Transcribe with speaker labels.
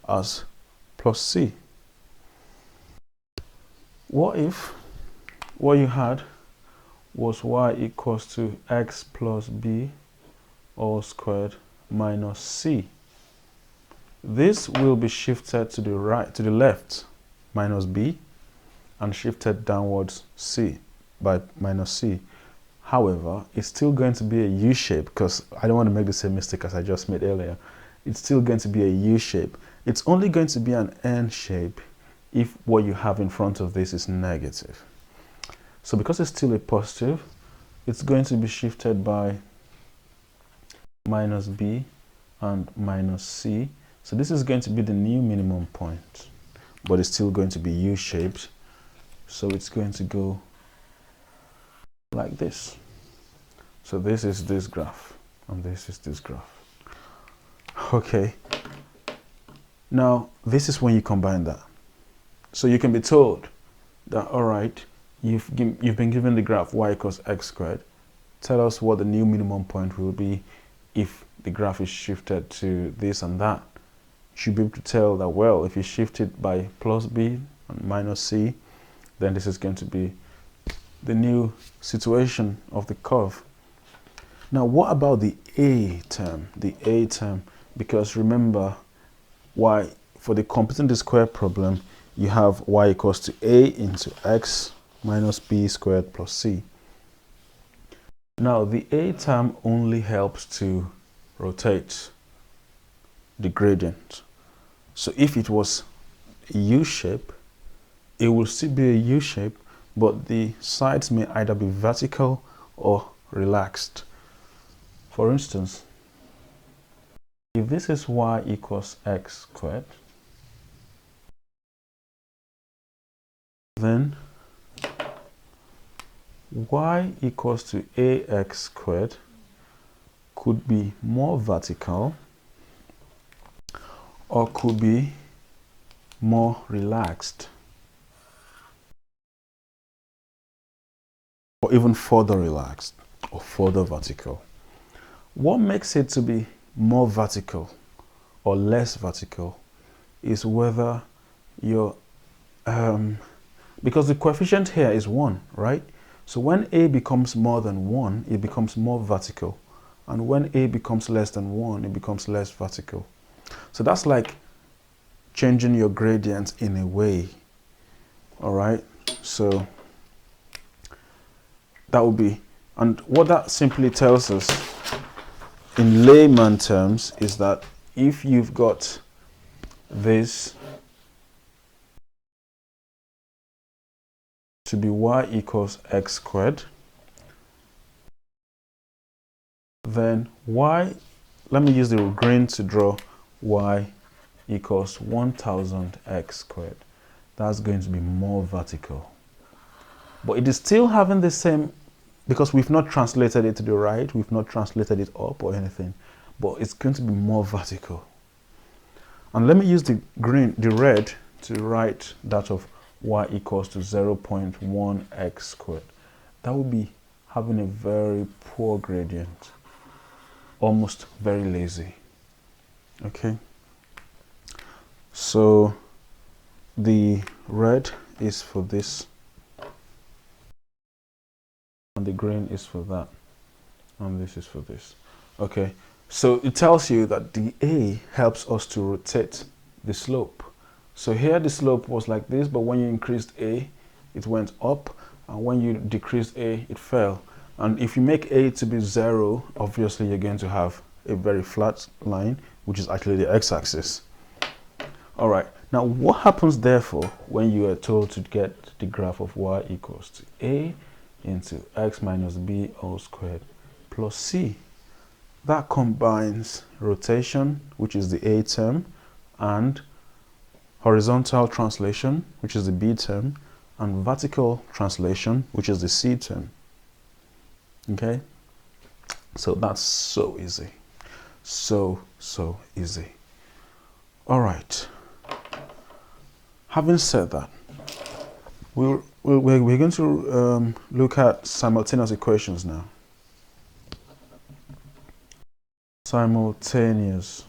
Speaker 1: as plus c. What if what you had was y equals to x plus b all squared minus c? This will be shifted to the right, to the left, minus b, and shifted downwards c by minus c. However, it's still going to be a U shape, because I don't want to make the same mistake as I just made earlier. It's still going to be a U shape. It's only going to be an N shape if what you have in front of this is negative. So because it's still a positive, it's going to be shifted by minus b and minus c. So this is going to be the new minimum point, but it's still going to be U-shaped. So it's going to go like this. So this is this graph, and this is this graph. Okay. Now, this is when you combine that. So you can be told that, all right, you've been given the graph y equals x squared. Tell us what the new minimum point will be if the graph is shifted to this and that. You should be able to tell that, well, if you shift it by plus b and minus c, then this is going to be the new situation of the curve. Now, what about the a term? The a term, because remember, y for the computing the square problem, you have y equals to a into x minus b squared plus c. Now, the a term only helps to rotate the gradient. So if it was a U shape, it will still be a U shape, but the sides may either be vertical or relaxed. For instance, if this is y equals x squared, then y equals to ax squared could be more vertical or could be more relaxed, or even further relaxed or further vertical. What makes it to be more vertical or less vertical is whether your because the coefficient here is 1, right? So when a becomes more than 1, it becomes more vertical, and when a becomes less than 1, it becomes less vertical. So that's like changing your gradient in a way. All right, so that would be, and what that simply tells us in layman terms is that if you've got this to be y equals x squared, then y, let me use the green to draw y equals 1000 x squared. That's going to be more vertical. But it is still having the same, because we've not translated it to the right, we've not translated it up or anything, but it's going to be more vertical. And let me use the green, the red, to write that of y equals to 0.1 x squared. That would be having a very poor gradient, almost very lazy. Okay, so the red is for this, and the green is for that, and this is for this. Okay, so it tells you that the a helps us to rotate the slope. So here the slope was like this, but when you increased a, it went up, and when you decreased a, it fell. And if you make a to be 0, obviously you're going to have a very flat line, which is actually the x-axis. All right, now what happens therefore when you are told to get the graph of y equals to a into x minus b all squared plus c? That combines rotation, which is the a term, and horizontal translation, which is the b term, and vertical translation, which is the c term. Okay, so that's so easy, so easy. All right, having said that, we're going to look at simultaneous equations now. Simultaneous